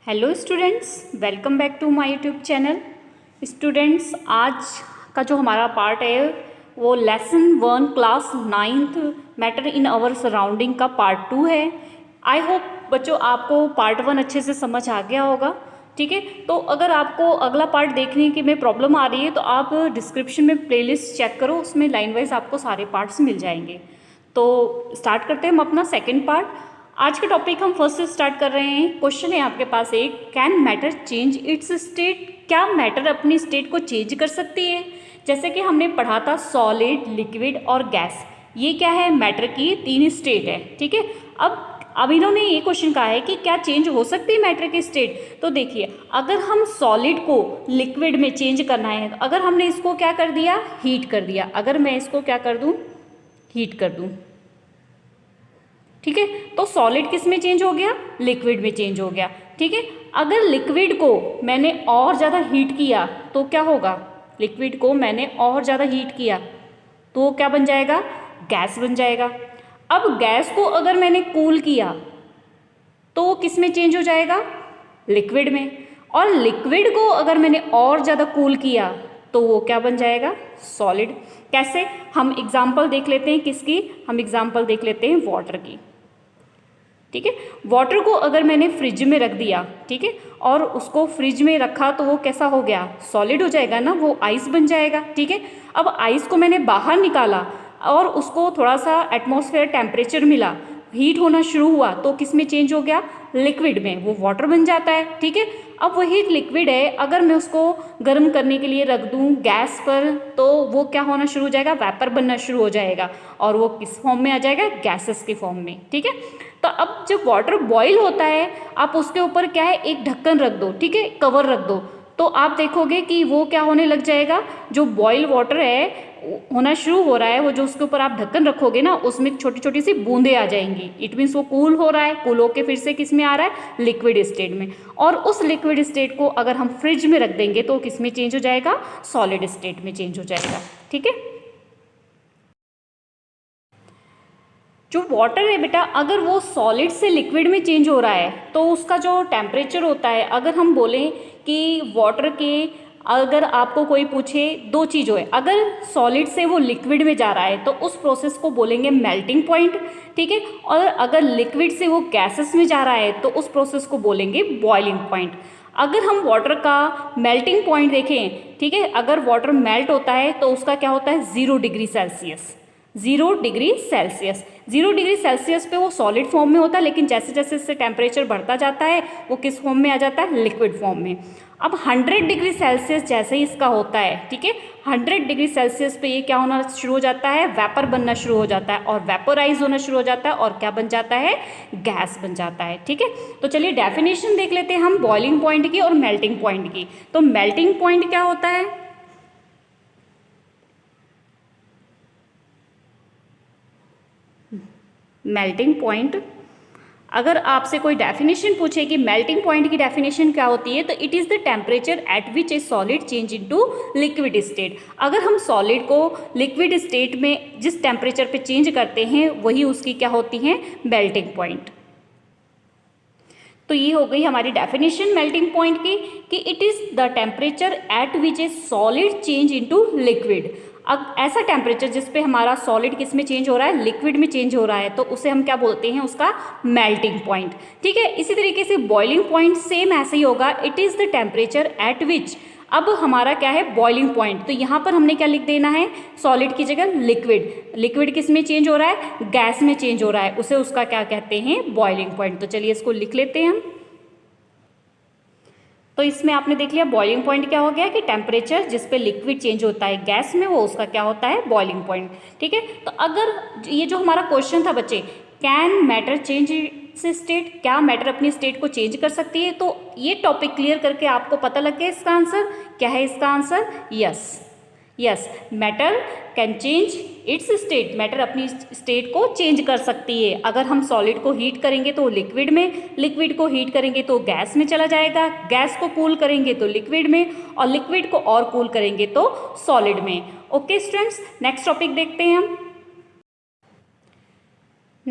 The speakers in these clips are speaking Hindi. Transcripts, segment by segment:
Hello students, welcome back to my YouTube channel. Students, आज का जो हमारा पार्ट है वो lesson 1 class 9th matter in our surrounding का पार्ट 2 है। आई होप बच्चों आपको पार्ट 1 अच्छे से समझ आ गया होगा। ठीक है, तो अगर आपको अगला पार्ट देखने की में प्रॉब्लम आ रही है तो आप डिस्क्रिप्शन में प्लेलिस्ट चेक करो, उसमें लाइन वाइज आपको सारे पार्ट्स मिल जाएंगे। तो स्टार्ट करते हैं हम अपना सेकेंड पार्ट। आज का टॉपिक हम फर्स्ट से स्टार्ट कर रहे हैं। क्वेश्चन है आपके पास एक, can matter change it's state? क्या मैटर अपनी स्टेट को चेंज कर सकती है? जैसे कि हमने पढ़ा था सॉलिड, लिक्विड और गैस, ये क्या है, मैटर की 3 स्टेट है। ठीक है, अब इन्होंने ये क्वेश्चन कहा है कि क्या चेंज हो सकती है मैटर की स्टेट। तो देखिए, अगर हम सॉलिड को लिक्विड में चेंज करना है तो अगर हमने इसको क्या कर दिया, हीट कर दिया। अगर मैं इसको क्या कर दूं, हीट कर दूं, ठीक है, तो सॉलिड किस में चेंज हो गया, लिक्विड में चेंज हो गया। ठीक है, अगर लिक्विड को मैंने और ज़्यादा हीट किया तो क्या होगा, लिक्विड को मैंने और ज़्यादा हीट किया तो क्या बन जाएगा, गैस बन जाएगा। अब गैस को अगर मैंने कूल किया तो वो किस में चेंज हो जाएगा, लिक्विड में। और लिक्विड को अगर मैंने और ज़्यादा कूल किया तो वो क्या बन जाएगा, सॉलिड। कैसे, हम एग्जाम्पल देख लेते हैं किसकी, हम एग्जाम्पल देख लेते हैं वाटर की। ठीक है, वाटर को अगर मैंने फ्रिज में रख दिया, ठीक है, और उसको फ्रिज में रखा तो वो कैसा हो गया, सॉलिड हो जाएगा ना, वो आइस बन जाएगा। ठीक है, अब आइस को मैंने बाहर निकाला और उसको थोड़ा सा एटमॉस्फेयर टेम्परेचर मिला, हीट होना शुरू हुआ तो किस में चेंज हो गया, लिक्विड में, वो वाटर बन जाता है। ठीक है, अब वही लिक्विड है, अगर मैं उसको गर्म करने के लिए रख दूं गैस पर तो वो क्या होना शुरू हो जाएगा, वेपर बनना शुरू हो जाएगा और वो किस फॉर्म में आ जाएगा, गैसेस के फॉर्म में। ठीक है, तो अब जब वाटर बॉईल होता है आप उसके ऊपर क्या है, एक ढक्कन रख दो, ठीक है, कवर रख दो, तो आप देखोगे कि वो क्या होने लग जाएगा, जो बॉयल वाटर है होना शुरू हो रहा है, वो जो उसके ऊपर आप ढक्कन रखोगे ना उसमें छोटी छोटी सी बूंदें आ जाएंगी। इट मीन्स वो कूल हो रहा है, कूल होके फिर से किस में आ रहा है, लिक्विड स्टेट में। और उस लिक्विड स्टेट को अगर हम फ्रिज में रख देंगे तो किस में चेंज हो जाएगा, सॉलिड स्टेट में चेंज हो जाएगा। ठीक है, जो वाटर है बेटा, अगर वो सॉलिड से लिक्विड में चेंज हो रहा है तो उसका जो टेम्परेचर होता है, अगर हम बोलें कि वाटर के, अगर आपको कोई पूछे दो चीज़ है, अगर सॉलिड से वो लिक्विड में जा रहा है तो उस प्रोसेस को बोलेंगे मेल्टिंग पॉइंट। ठीक है, और अगर लिक्विड से वो गैसेस में जा रहा है तो उस प्रोसेस को बोलेंगे बॉइलिंग पॉइंट। अगर हम वाटर का मेल्टिंग पॉइंट देखें, ठीक है, अगर वाटर मेल्ट होता है तो उसका क्या होता है, 0 degree Celsius, 0 degree Celsius. 0 degree Celsius पे वो सॉलिड फॉर्म में होता है, लेकिन जैसे जैसे इससे टेम्परेचर बढ़ता जाता है वो किस फॉर्म में आ जाता है, लिक्विड फॉर्म में। अब 100 डिग्री सेल्सियस जैसे ही इसका होता है, ठीक है, 100 डिग्री सेल्सियस पे ये क्या होना शुरू हो जाता है, वेपर बनना शुरू हो जाता है और वेपोराइज होना शुरू हो जाता है और क्या बन जाता है, गैस बन जाता है। ठीक है, तो चलिए डेफिनेशन देख लेते हैं हम बॉइलिंग पॉइंट की और मेल्टिंग पॉइंट की। तो मेल्टिंग पॉइंट क्या होता है, मेल्टिंग पॉइंट, अगर आपसे कोई डेफिनेशन पूछे कि मेल्टिंग पॉइंट की डेफिनेशन क्या होती है, तो it is the temperature at which a solid change into liquid state. अगर हम सॉलिड को लिक्विड स्टेट में जिस टेम्परेचर पे चेंज करते हैं वही उसकी क्या होती है, मेल्टिंग पॉइंट। तो ये हो गई हमारी डेफिनेशन मेल्टिंग पॉइंट की, कि it is the temperature at which a solid change into liquid. अब ऐसा टेम्परेचर जिस पे हमारा सॉलिड किस में चेंज हो रहा है, लिक्विड में चेंज हो रहा है, तो उसे हम क्या बोलते हैं, उसका मेल्टिंग पॉइंट। ठीक है, इसी तरीके से बॉइलिंग पॉइंट सेम ऐसे ही होगा, it is the temperature at विच, अब हमारा क्या है, बॉइलिंग पॉइंट, तो यहाँ पर हमने क्या लिख देना है, सॉलिड की जगह लिक्विड। लिक्विड किस में चेंज हो रहा है, गैस में चेंज हो रहा है, उसे उसका क्या कहते हैं, बॉइलिंग पॉइंट। तो चलिए इसको लिख लेते हैं हम। तो इसमें आपने देख लिया बॉइलिंग पॉइंट क्या हो गया, कि टेम्परेचर जिस पे लिक्विड चेंज होता है गैस में, वो उसका क्या होता है, बॉइलिंग पॉइंट। ठीक है, तो अगर ये जो हमारा क्वेश्चन था बच्चे, can matter change it's state, क्या मैटर अपनी स्टेट को चेंज कर सकती है, तो ये टॉपिक क्लियर करके आपको पता लग गया इसका आंसर क्या है। इसका answer yes, matter can change it's state, matter अपनी स्टेट को चेंज कर सकती है। अगर हम सॉलिड को हीट करेंगे तो लिक्विड में, लिक्विड को हीट करेंगे तो गैस में चला जाएगा, गैस को कूल करेंगे तो लिक्विड में, और लिक्विड को और कूल करेंगे तो सॉलिड में। ओके स्टूडेंट्स, नेक्स्ट टॉपिक देखते हैं हम।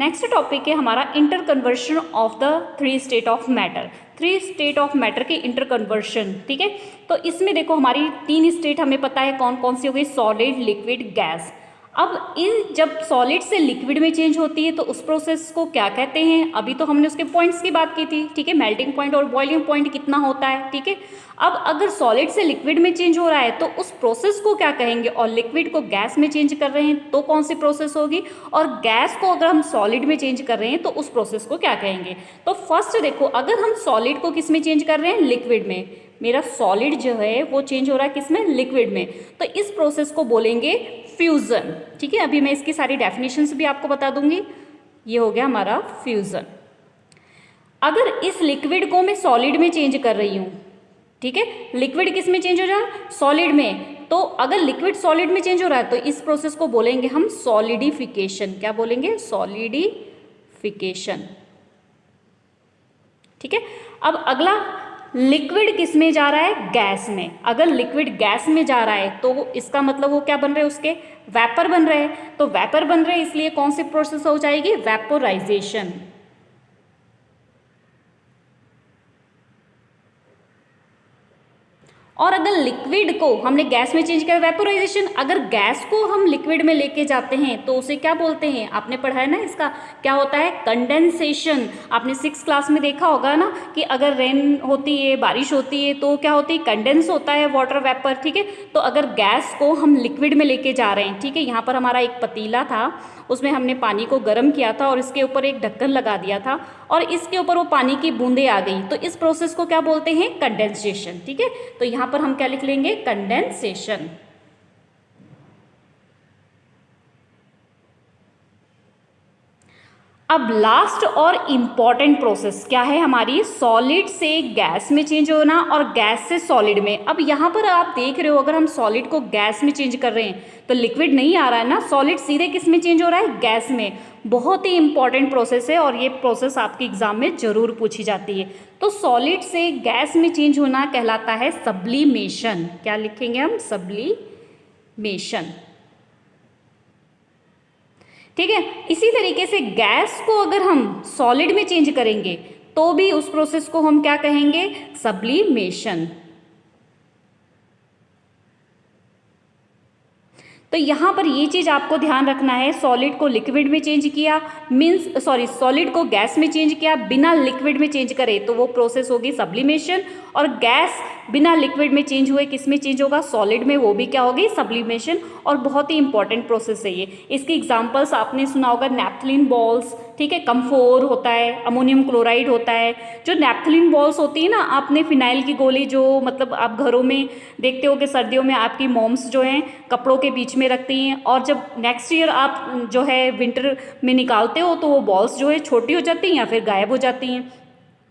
नेक्स्ट टॉपिक है हमारा inter conversion of the three state of matter. Three state of matter के इंटर कन्वर्शन, ठीक है। तो इसमें देखो हमारी तीन स्टेट हमें पता है कौन कौन सी हो गई, सॉलिड, लिक्विड, गैस। अब इन जब सॉलिड से लिक्विड में चेंज होती है तो उस प्रोसेस को क्या कहते हैं, अभी तो हमने उसके पॉइंट्स की बात की थी, ठीक है, मेल्टिंग पॉइंट और बॉइलिंग पॉइंट कितना होता है, ठीक है। अब अगर सॉलिड से लिक्विड में चेंज हो रहा है तो उस प्रोसेस को क्या कहेंगे, और लिक्विड को गैस में चेंज कर रहे हैं तो कौन सी प्रोसेस होगी, और गैस को अगर हम सॉलिड में चेंज कर रहे हैं तो उस प्रोसेस को क्या कहेंगे। तो फर्स्ट देखो, अगर हम सॉलिड को किस में चेंज कर रहे हैं, लिक्विड में, मेरा सॉलिड जो है वो चेंज हो रहा है किस में, लिक्विड में, तो इस प्रोसेस को बोलेंगे फ्यूजन, ठीक है। अभी मैं इसकी सारी डेफिनेशंस भी आपको बता दूंगी। ये हो गया हमारा फ्यूजन। अगर इस लिक्विड को मैं सॉलिड में चेंज कर रही हूँ, ठीक है, लिक्विड किस में चेंज हो रहा है, सॉलिड में, तो अगर लिक्विड सॉलिड में चेंज हो रहा है तो इस प्रोसेस को बोलेंगे हम सॉलिडिफिकेशन। क्या बोलेंगे, सॉलिडिफिकेशन, ठीक है। अब अगला, लिक्विड किस में जा रहा है, गैस में। अगर लिक्विड गैस में जा रहा है तो इसका मतलब वो क्या बन रहे हैं, उसके वेपर बन रहे हैं। तो वेपर बन रहे हैं इसलिए कौन सी प्रोसेस हो जाएगी, वेपोराइजेशन। और अगर लिक्विड को हमने गैस में चेंज किया, वेपोराइजेशन। अगर गैस को हम लिक्विड में लेके जाते हैं तो उसे क्या बोलते हैं, आपने पढ़ा है ना, इसका क्या होता है, कंडेंसेशन। आपने 6th क्लास में देखा होगा ना कि अगर रेन होती है, बारिश होती है, तो क्या होती है, कंडेंस होता है वाटर वेपर, ठीक है। तो अगर गैस को हम लिक्विड में लेके जा रहे हैं, ठीक है, यहाँ पर हमारा एक पतीला था, उसमें हमने पानी को गर्म किया था और इसके ऊपर एक ढक्कन लगा दिया था और इसके ऊपर वो पानी की बूंदें आ गई, तो इस प्रोसेस को क्या बोलते हैं, कंडेंसेशन, ठीक है। तो यहाँ पर हम क्या लिख लेंगे, कंडेंसेशन। अब लास्ट और इम्पॉर्टेंट प्रोसेस क्या है हमारी, सॉलिड से गैस में चेंज होना और गैस से सॉलिड में। अब यहाँ पर आप देख रहे हो, अगर हम सॉलिड को गैस में चेंज कर रहे हैं तो लिक्विड नहीं आ रहा है ना, सॉलिड सीधे किस में चेंज हो रहा है, गैस में। बहुत ही इंपॉर्टेंट प्रोसेस है और ये प्रोसेस आपके एग्जाम में जरूर पूछी जाती है। तो सॉलिड से गैस में चेंज होना कहलाता है सब्लिमेशन। क्या लिखेंगे हम, सब्लिमेशन, ठीक है। इसी तरीके से गैस को अगर हम सॉलिड में चेंज करेंगे तो भी उस प्रोसेस को हम क्या कहेंगे, सब्लिमेशन। तो यहाँ पर ये चीज़ आपको ध्यान रखना है, सॉलिड को लिक्विड में चेंज किया सॉलिड को गैस में चेंज किया बिना लिक्विड में चेंज करे तो वो प्रोसेस होगी सब्लिमेशन, और गैस बिना लिक्विड में चेंज हुए किस में चेंज होगा, सॉलिड में, वो भी क्या होगी, सब्लिमेशन। और बहुत ही इंपॉर्टेंट प्रोसेस है ये। इसकी एग्जांपल्स आपने सुना होगा, नैप्थलीन बॉल्स, ठीक है, कम्फोर होता है, अमोनियम क्लोराइड होता है। जो नैप्थलीन बॉल्स होती है ना, आपने फिनाइल की गोली जो मतलब आप घरों में देखते हो कि सर्दियों में आपकी मॉम्स जो हैं कपड़ों के बीच में रखती हैं, और जब नेक्स्ट ईयर आप जो है विंटर में निकालते हो तो वो बॉल्स जो है छोटी हो जाती हैं या फिर गायब हो जाती हैं।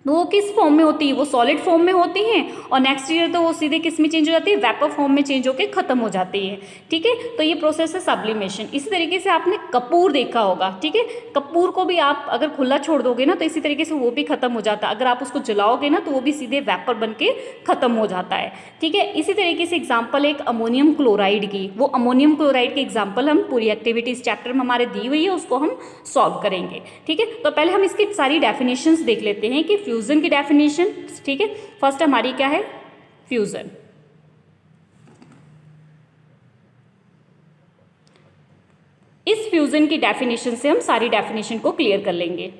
तो वो किस फॉर्म में होती है, वो सॉलिड फॉर्म में होती हैं, और नेक्स्ट ईयर तो वो सीधे किस में चेंज हो जाती है, वेपर फॉर्म में चेंज होकर खत्म हो जाती है, ठीक है। तो ये प्रोसेस है सब्लिमेशन। इसी तरीके से आपने कपूर देखा होगा, ठीक है, कपूर को भी आप अगर खुला छोड़ दोगे ना तो इसी तरीके से वो भी खत्म हो जाता है। अगर आप उसको जलाओगे ना तो वो भी सीधे वेपर बन के खत्म हो जाता है, ठीक है। इसी तरीके से एग्जाम्पल एक अमोनियम क्लोराइड की, वो अमोनियम क्लोराइड की एग्जाम्पल हम पूरी एक्टिविटीज चैप्टर में हमारे दी हुई है, उसको हम सॉल्व करेंगे, ठीक है। तो पहले हम इसकी सारी डेफिनेशंस देख लेते हैं कि फ्यूजन की डेफिनेशन, ठीक है। फर्स्ट हमारी क्या है, फ्यूजन। इस फ्यूजन की डेफिनेशन से हम सारी डेफिनेशन को क्लियर कर लेंगे।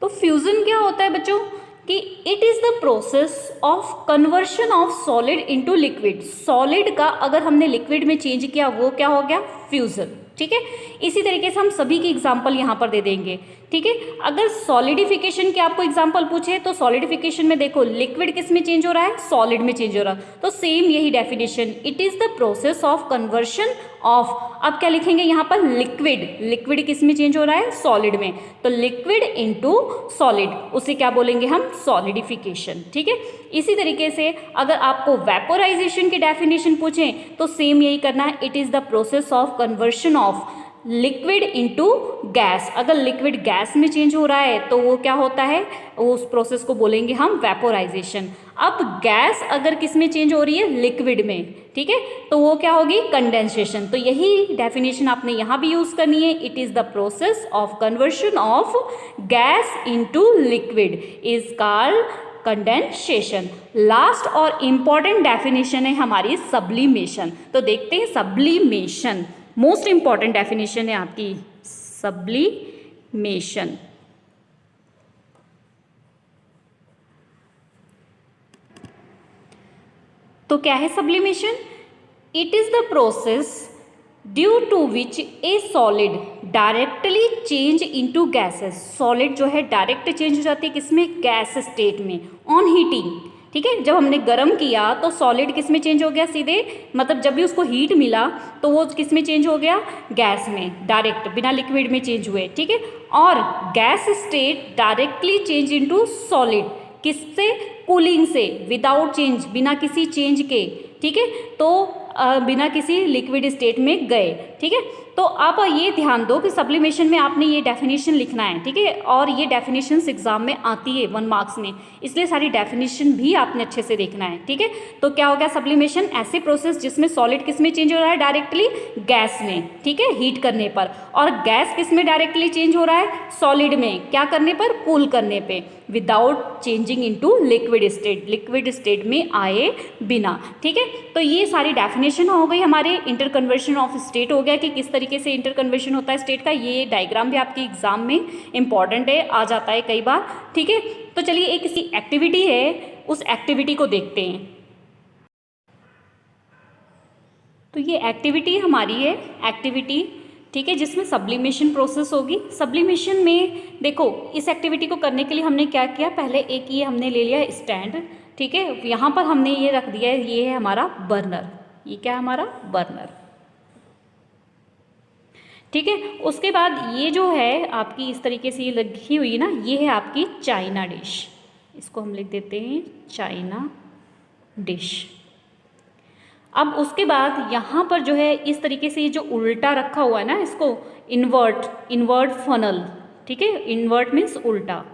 तो फ्यूजन क्या होता है बच्चों, कि it is the process of conversion of solid into liquid. Solid का अगर हमने लिक्विड में चेंज किया वो क्या हो गया, फ्यूजन, ठीक है। इसी तरीके से हम सभी की एग्जांपल यहाँ पर दे देंगे, ठीक है। अगर सॉलिडिफिकेशन की आपको एग्जांपल पूछे तो सॉलिडिफिकेशन में देखो लिक्विड किस में चेंज हो रहा है, सॉलिड में चेंज हो रहा है, तो सेम यही definition, it is the process of conversion of. अब क्या लिखेंगे यहाँ पर, लिक्विड, लिक्विड किस में चेंज हो रहा है, सॉलिड में, तो लिक्विड इनटू सॉलिड, उसे क्या बोलेंगे हम, सॉलिडिफिकेशन, ठीक है। इसी तरीके से अगर आपको वेपोराइजेशन की डेफिनेशन पूछें तो सेम यही करना है, it is the process of conversion of liquid into gas. अगर लिक्विड गैस में चेंज हो रहा है तो वो क्या होता है, उस प्रोसेस को बोलेंगे हम वेपोराइजेशन। अब गैस अगर किस में चेंज हो रही है, लिक्विड में, ठीक है, तो वो क्या होगी, कंडेंसेशन। तो यही डेफिनेशन आपने यहाँ भी यूज करनी है। It is the process of conversion of gas into liquid is called condensation. Last और इंपॉर्टेंट डेफिनेशन है हमारी सब्लिमेशन। तो देखते हैं सब्लिमेशन, मोस्ट इंपॉर्टेंट डेफिनेशन है आपकी सब्लिमेशन। तो क्या है sublimation? It is the process due to which a solid directly change into gases. Solid जो है डायरेक्ट चेंज हो जाती है किसमें, गैस स्टेट में, ऑन हीटिंग, ठीक है। जब हमने गर्म किया तो सॉलिड किस में चेंज हो गया सीधे, मतलब जब भी उसको हीट मिला तो वो किस में चेंज हो गया, गैस में, डायरेक्ट, बिना लिक्विड में चेंज हुए, ठीक है। और gas state directly change into solid, किससे, कूलिंग से, विदाउट चेंज, बिना किसी चेंज के, ठीक है, तो बिना किसी लिक्विड स्टेट में गए, ठीक है। तो आप ये ध्यान दो कि सब्लिमेशन में आपने ये डेफिनेशन लिखना है, ठीक है, और ये डेफिनेशंस एग्जाम में आती है 1 मार्क्स में, इसलिए सारी डेफिनेशन भी आपने अच्छे से देखना है, ठीक है। तो क्या हो गया सब्लिमेशन, ऐसे प्रोसेस जिसमें सॉलिड किस में चेंज हो रहा है, डायरेक्टली गैस में, ठीक है, हीट करने पर, और गैस किस में डायरेक्टली चेंज हो रहा है, सॉलिड में, क्या करने पर, कूल करने पे, without changing into liquid state, liquid state में आए बिना, ठीक है। तो ये सारी डेफिनेशन हो गई हमारे। इंटर कन्वर्शन ऑफ स्टेट हो गया कि किस तरीके से इंटर कन्वर्शन होता है स्टेट का। ये डायग्राम भी आपके एग्जाम में इंपॉर्टेंट है, आ जाता है कई बार, ठीक है। तो चलिए एक किसी एक्टिविटी है, उस एक्टिविटी को देखते हैं। तो ये एक्टिविटी हमारी है, एक्टिविटी, ठीक है, जिसमें सब्लिमेशन प्रोसेस होगी। सब्लिमेशन में देखो, इस एक्टिविटी को करने के लिए हमने क्या किया, पहले एक ये हमने ले लिया स्टैंड, ठीक है, यहाँ पर हमने ये रख दिया है, ये है हमारा बर्नर, ये क्या है हमारा बर्नर, ठीक है। उसके बाद ये जो है आपकी इस तरीके से ये लगी हुई है ना, ये है आपकी चाइना डिश, इसको हम लिख देते हैं चाइना डिश। अब उसके बाद यहाँ पर जो है इस तरीके से ये जो उल्टा रखा हुआ है ना, इसको इन्वर्ट फनल, ठीक है, इन्वर्ट मीन्स उल्टा,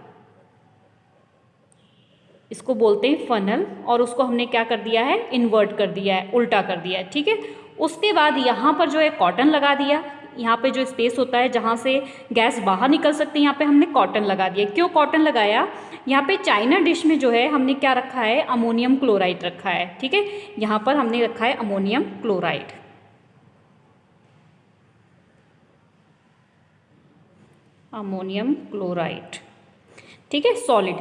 इसको बोलते हैं फनल, और उसको हमने क्या कर दिया है, इन्वर्ट कर दिया है, उल्टा कर दिया है, ठीक है। उसके बाद यहाँ पर जो है कॉटन लगा दिया, यहाँ पे जो स्पेस होता है जहाँ से गैस बाहर निकल सकती है, यहाँ पे हमने कॉटन लगा दिया। क्यों कॉटन लगाया, यहाँ पे चाइना डिश में जो है हमने क्या रखा है, अमोनियम क्लोराइड रखा है, ठीक है, यहाँ पर हमने रखा है अमोनियम क्लोराइड, अमोनियम क्लोराइड, ठीक है, सॉलिड।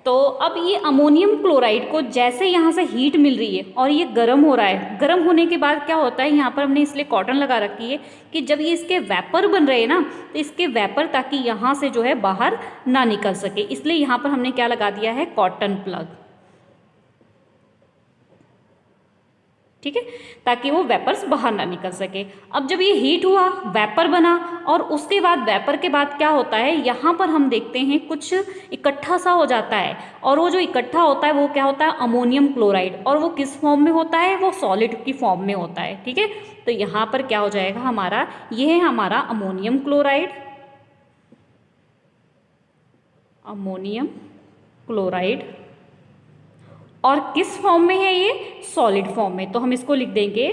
तो अब ये अमोनियम क्लोराइड को जैसे यहाँ से हीट मिल रही है और ये गर्म हो रहा है, गर्म होने के बाद क्या होता है, यहाँ पर हमने इसलिए कॉटन लगा रखी है कि जब ये इसके वेपर बन रहे हैं ना, तो इसके वेपर ताकि यहाँ से जो है बाहर ना निकल सके, इसलिए यहाँ पर हमने क्या लगा दिया है, कॉटन प्लग, ठीक है, ताकि वो वेपर्स बाहर ना निकल सके। अब जब ये हीट हुआ, वेपर बना, और उसके बाद वेपर के बाद क्या होता है, यहाँ पर हम देखते हैं कुछ इकट्ठा सा हो जाता है, और वो जो इकट्ठा होता है वो क्या होता है, अमोनियम क्लोराइड, और वो किस फॉर्म में होता है, वो सॉलिड की फॉर्म में होता है, ठीक है। तो यहाँ पर क्या हो जाएगा हमारा, ये है हमारा अमोनियम क्लोराइड, अमोनियम क्लोराइड, और किस फॉर्म में है ये, सॉलिड फॉर्म में, तो हम इसको लिख देंगे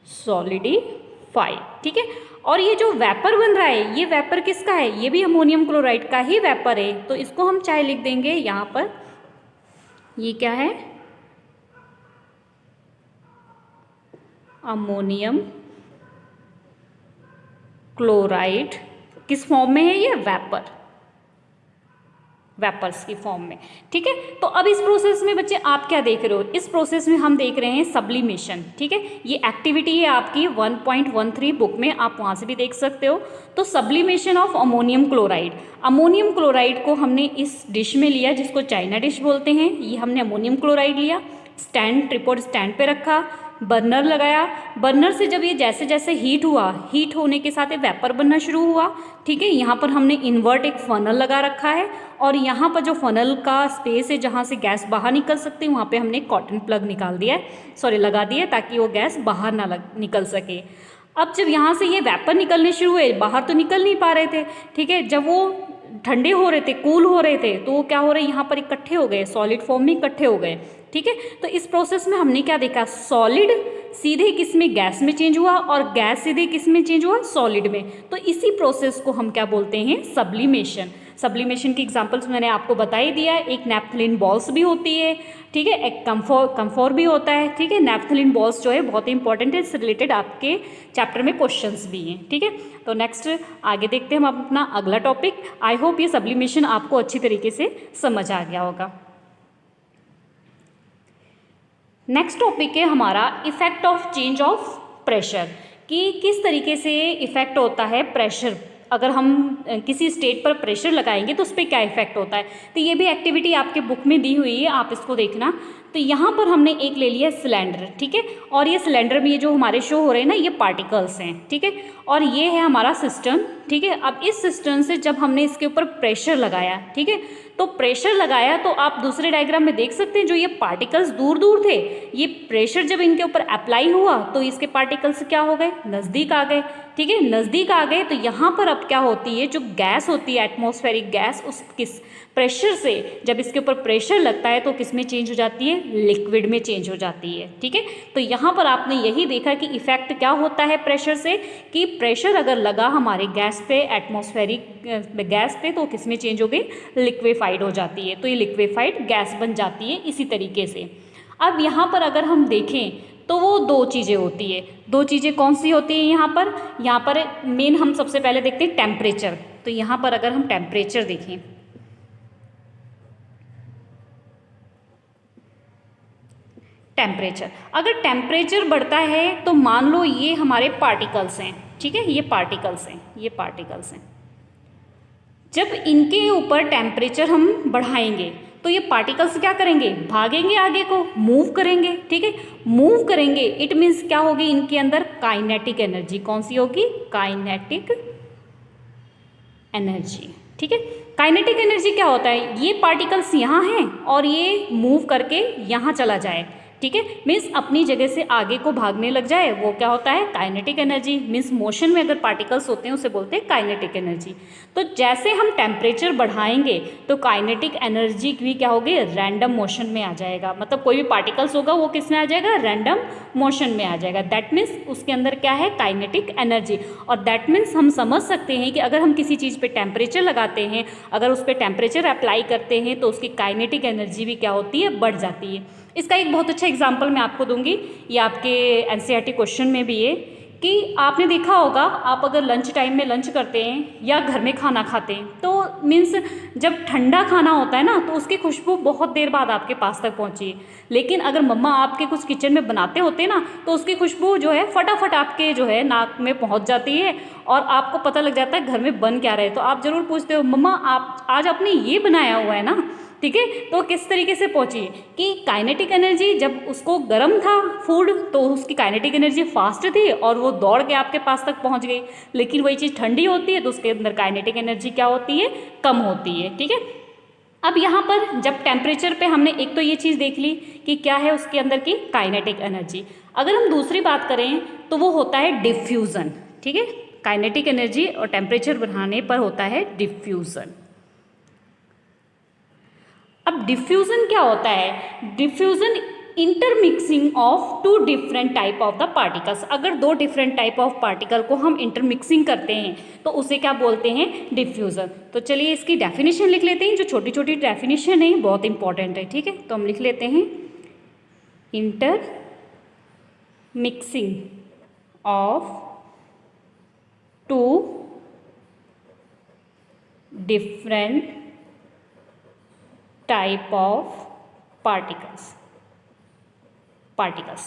सॉलिडिफाई, ठीक है। और ये जो वेपर बन रहा है, ये वेपर किसका है, ये भी अमोनियम क्लोराइड का ही वेपर है, तो इसको हम चाहे लिख देंगे यहाँ पर, ये क्या है, अमोनियम क्लोराइड, किस फॉर्म में है ये, वेपर, वेपर्स की फॉर्म में, ठीक है। तो अब इस प्रोसेस में बच्चे आप क्या देख रहे हो, इस प्रोसेस में हम देख रहे हैं सब्लिमेशन, ठीक है। ये एक्टिविटी है आपकी 1.13 बुक में, आप वहाँ से भी देख सकते हो। तो sublimation of ammonium chloride, ammonium chloride को हमने इस डिश में लिया जिसको चाइना डिश बोलते हैं, ये हमने अमोनियम क्लोराइड लिया, स्टैंड, ट्रिपॉड स्टैंड पे रखा, बर्नर लगाया, बर्नर से जब ये जैसे जैसे हीट हुआ, हीट होने के साथ ये वेपर बनना शुरू हुआ, ठीक है। यहाँ पर हमने इन्वर्ट एक फनल लगा रखा है, और यहाँ पर जो फनल का स्पेस है जहाँ से गैस बाहर निकल सकती है, वहाँ पे हमने कॉटन प्लग निकाल दिया है, सॉरी लगा दिया है, ताकि वो गैस बाहर ना निकल सके। अब जब यहाँ से ये वेपर निकलने शुरू हुए, बाहर तो निकल नहीं पा रहे थे, ठीक है, जब वो ठंडे हो रहे थे, कूल हो रहे थे, तो वो क्या हो रहे हैं, यहाँ पर इकट्ठे हो गए, सॉलिड फॉर्म में इकट्ठे हो गए, ठीक है। तो इस प्रोसेस में हमने क्या देखा, सॉलिड सीधे किस में, गैस में चेंज हुआ, और गैस सीधे किस में चेंज हुआ, सॉलिड में। तो इसी प्रोसेस को हम क्या बोलते हैं, सब्लिमेशन। सब्लिमेशन की एग्जांपल्स मैंने आपको बता ही दिया, एक नैप्थलीन बॉल्स भी होती है, ठीक है, एक कम्फोर भी होता है, ठीक है। नैप्थलीन बॉल्स जो है बहुत ही इंपॉर्टेंट है, इससे रिलेटेड आपके चैप्टर में क्वेश्चंस भी हैं, ठीक है। तो नेक्स्ट आगे देखते हैं हम अपना अगला टॉपिक। आई होप ये सब्लिमेशन आपको अच्छी तरीके से समझ आ गया होगा। नेक्स्ट टॉपिक है हमारा effect of change of pressure, कि किस तरीके से इफेक्ट होता है प्रेशर, अगर हम किसी स्टेट पर प्रेशर लगाएंगे तो उस पर क्या इफेक्ट होता है। तो ये भी एक्टिविटी आपके बुक में दी हुई है, आप इसको देखना। तो यहाँ पर हमने एक ले लिया सिलेंडर, ठीक है, और ये सिलेंडर में ये जो हमारे शो हो रहे हैं ना, ये पार्टिकल्स हैं, ठीक है, और ये है हमारा सिस्टम, ठीक है। अब इस सिस्टम से जब हमने इसके ऊपर प्रेशर लगाया, ठीक है, तो प्रेशर लगाया तो आप दूसरे डायग्राम में देख सकते हैं, जो ये पार्टिकल्स दूर दूर थे, ये प्रेशर जब इनके ऊपर अप्लाई हुआ तो इसके पार्टिकल्स क्या हो गए, नज़दीक आ गए, ठीक है, नज़दीक आ गए। तो यहाँ पर अब क्या होती है, जो गैस होती है एटमॉस्फेरिक गैस, उस किस प्रेशर से जब इसके ऊपर प्रेशर लगता है तो किस में चेंज हो जाती है, लिक्विड में चेंज हो जाती है, ठीक है। तो यहाँ पर आपने यही देखा कि इफेक्ट क्या होता है प्रेशर से, कि प्रेशर अगर लगा हमारे गैस पे, एटमॉस्फेरिक गैस पे, तो किस में चेंज हो गई, लिक्विफाइड हो जाती है, तो ये लिक्विफाइड गैस बन जाती है इसी तरीके से। अब यहाँ पर अगर हम देखें तो वो दो चीज़ें होती है, दो चीज़ें कौन सी होती है यहाँ पर मेन हम सबसे पहले देखते हैं टेम्परेचर। तो यहाँ पर अगर हम टेम्परेचर देखें, टेम्परेचर, अगर टेम्परेचर बढ़ता है तो मान लो ये हमारे पार्टिकल्स हैं, ठीक है, ये पार्टिकल्स हैं, ये पार्टिकल्स हैं, जब इनके ऊपर टेम्परेचर हम बढ़ाएंगे तो ये पार्टिकल्स क्या करेंगे, भागेंगे, आगे को मूव करेंगे, ठीक है, मूव करेंगे। इट मीन्स क्या होगी, इनके अंदर काइनेटिक एनर्जी, कौन सी होगी, काइनेटिक एनर्जी, ठीक है। काइनेटिक एनर्जी क्या होता है, ये पार्टिकल्स यहाँ हैं और ये मूव करके यहाँ चला जाए, ठीक है, मीन्स अपनी जगह से आगे को भागने लग जाए, वो क्या होता है, काइनेटिक एनर्जी। मीन्स मोशन में अगर पार्टिकल्स होते हैं उसे बोलते हैं काइनेटिक एनर्जी। तो जैसे हम टेम्परेचर बढ़ाएंगे तो काइनेटिक एनर्जी भी क्या होगी, रैंडम मोशन में आ जाएगा, मतलब कोई भी पार्टिकल्स होगा वो किस में आ जाएगा, रैंडम मोशन में आ जाएगा। दैट मीन्स उसके अंदर क्या है, काइनेटिक एनर्जी। और दैट मीन्स हम समझ सकते हैं कि अगर हम किसी चीज़ पे टेम्परेचर लगाते हैं, अगर उस पर टेम्परेचर अप्लाई करते हैं तो उसकी काइनेटिक एनर्जी भी क्या होती है, बढ़ जाती है। इसका एक बहुत अच्छा एग्जांपल मैं आपको दूंगी, ये आपके एनसीईआरटी क्वेश्चन में भी है, कि आपने देखा होगा, आप अगर लंच टाइम में लंच करते हैं या घर में खाना खाते हैं तो मीन्स जब ठंडा खाना होता है ना तो उसकी खुशबू बहुत देर बाद आपके पास तक पहुंची है। लेकिन अगर मम्मा आपके कुछ किचन में बनाते होते ना तो उसकी खुशबू जो है फटाफट आपके जो है नाक में पहुंच जाती है और आपको पता लग जाता है घर में बन क्या रहे। तो आप ज़रूर पूछते हो, मम्मा आप आज आपने ये बनाया हुआ है ना, ठीक है। तो किस तरीके से पहुंची कि काइनेटिक एनर्जी, जब उसको गर्म था फूड तो उसकी काइनेटिक एनर्जी फास्ट थी और वो दौड़ के आपके पास तक पहुंच गई। लेकिन वही चीज़ ठंडी होती है तो उसके अंदर काइनेटिक एनर्जी क्या होती है, कम होती है, ठीक है। अब यहाँ पर जब टेम्परेचर पे हमने एक तो ये चीज़ देख ली कि क्या है उसके अंदर की काइनेटिक एनर्जी। अगर हम दूसरी बात करें तो वो होता है डिफ्यूज़न, ठीक है। काइनेटिक एनर्जी और टेम्परेचर बढ़ाने पर होता है डिफ्यूज़न। अब डिफ्यूज़न क्या होता है, diffusion intermixing of two different type of the particles. अगर दो डिफरेंट टाइप ऑफ पार्टिकल को हम इंटरमिक्सिंग करते हैं तो उसे क्या बोलते हैं, डिफ्यूज़न। तो चलिए इसकी डेफिनेशन लिख लेते हैं, जो छोटी छोटी डेफिनेशन है बहुत इंपॉर्टेंट है, ठीक है। तो हम लिख लेते हैं, intermixing of two different type of particles,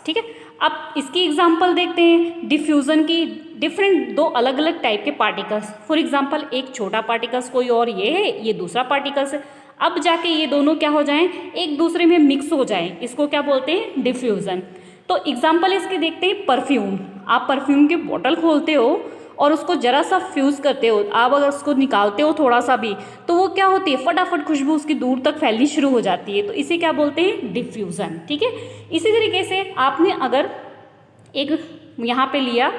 ठीक है। अब इसकी एग्जांपल देखते हैं डिफ्यूज़न की। डिफरेंट दो अलग अलग टाइप के पार्टिकल्स, फॉर एग्जांपल एक छोटा पार्टिकल्स कोई और ये है, ये दूसरा पार्टिकल्स है। अब जाके ये दोनों क्या हो जाएं, एक दूसरे में मिक्स हो जाएं, इसको क्या बोलते हैं, डिफ्यूज़न। तो एग्जांपल इसके देखते हैं, परफ्यूम। आप परफ्यूम की बोतल खोलते हो और उसको ज़रा सा फ्यूज़ करते हो, आप अगर उसको निकालते हो थोड़ा सा भी तो वो क्या होती है, फटाफट खुशबू उसकी दूर तक फैलनी शुरू हो जाती है। तो इसे क्या बोलते हैं, डिफ्यूज़न, ठीक है। इसी तरीके से आपने अगर एक यहाँ पे लिया,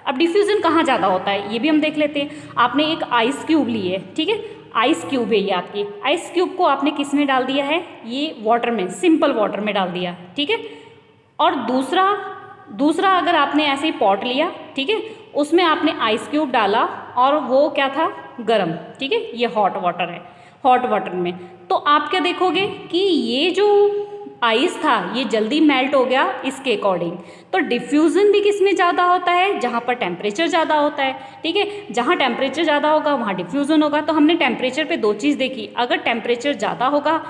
अब डिफ्यूज़न कहाँ ज़्यादा होता है ये भी हम देख लेते हैं। आपने एक आइस क्यूब ली है, ठीक है, आइस क्यूब है ये आपकी, आइस क्यूब को आपने किस में डाल दिया है, ये वाटर में, सिंपल वाटर में डाल दिया, ठीक है। और दूसरा अगर आपने ऐसे ही पॉट लिया, ठीक है, उसमें आपने आइस क्यूब डाला और वो क्या था, गर्म, ठीक है, ये हॉट वाटर है। हॉट वाटर में तो आप क्या देखोगे कि ये जो आइस था ये जल्दी मेल्ट हो गया इसके अकॉर्डिंग। तो डिफ्यूज़न भी किस में ज़्यादा होता है, जहाँ पर टेम्परेचर ज़्यादा होता है, ठीक है, जहाँ टेम्परेचर ज़्यादा होगा वहाँ डिफ्यूज़न होगा। तो हमने टेम्परेचर पे दो चीज़ देखी, अगर टेम्परेचर ज़्यादा होगा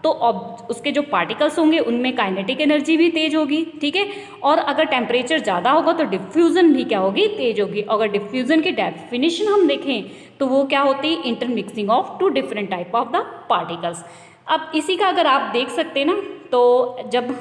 तो उसके जो पार्टिकल्स होंगे उनमें काइनेटिक एनर्जी भी तेज होगी, ठीक है, और अगर टेम्परेचर ज़्यादा होगा तो डिफ्यूज़न भी क्या होगी, तेज होगी। अगर डिफ्यूज़न की डेफिनेशन हम देखें तो वो क्या होती है, intermixing of two different type of the particles. अब इसी का अगर आप देख सकते हैं ना, तो जब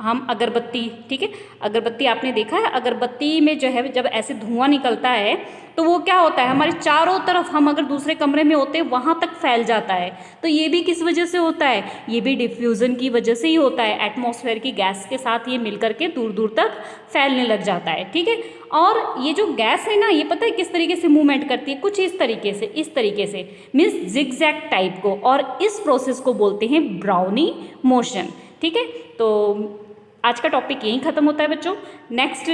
हम अगरबत्ती, ठीक है, अगरबत्ती आपने देखा है, अगरबत्ती में जो है जब ऐसे धुआं निकलता है तो वो क्या होता है, हमारे चारों तरफ, हम अगर दूसरे कमरे में होते हैं वहाँ तक फैल जाता है। तो ये भी किस वजह से होता है, ये भी डिफ्यूज़न की वजह से ही होता है। एटमॉस्फेयर की गैस के साथ ये मिल करके दूर दूर तक फैलने लग जाता है, ठीक है। और ये जो गैस है ना, ये पता है किस तरीके से मूवमेंट करती है, कुछ इस तरीके से मीन्स जिगजैग टाइप को, और इस प्रोसेस को बोलते हैं ब्राउनी मोशन, ठीक है। तो आज का टॉपिक यहीं ख़त्म होता है बच्चों। नेक्स्ट,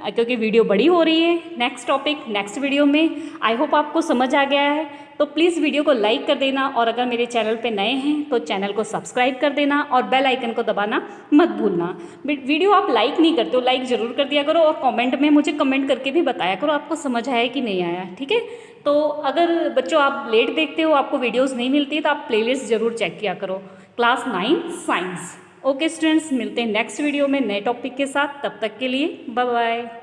क्योंकि वीडियो बड़ी हो रही है, नेक्स्ट टॉपिक नेक्स्ट वीडियो में। आई होप आपको समझ आ गया है। तो प्लीज़ वीडियो को लाइक कर देना, और अगर मेरे चैनल पे नए हैं तो चैनल को सब्सक्राइब कर देना और बेल आइकन को दबाना मत भूलना। वीडियो आप लाइक नहीं करते हो, लाइक ज़रूर कर दिया करो, और कमेंट में मुझे कमेंट करके भी बताया करो आपको समझ आया कि नहीं आया, ठीक है। तो अगर बच्चों आप लेट देखते हो, आपको वीडियोज़ नहीं मिलती, तो आप प्लेलिस्ट ज़रूर चेक किया करो। Class 9 science. ओके स्टूडेंट्स, मिलते हैं नेक्स्ट वीडियो में नए टॉपिक के साथ। तब तक के लिए बाय बाय।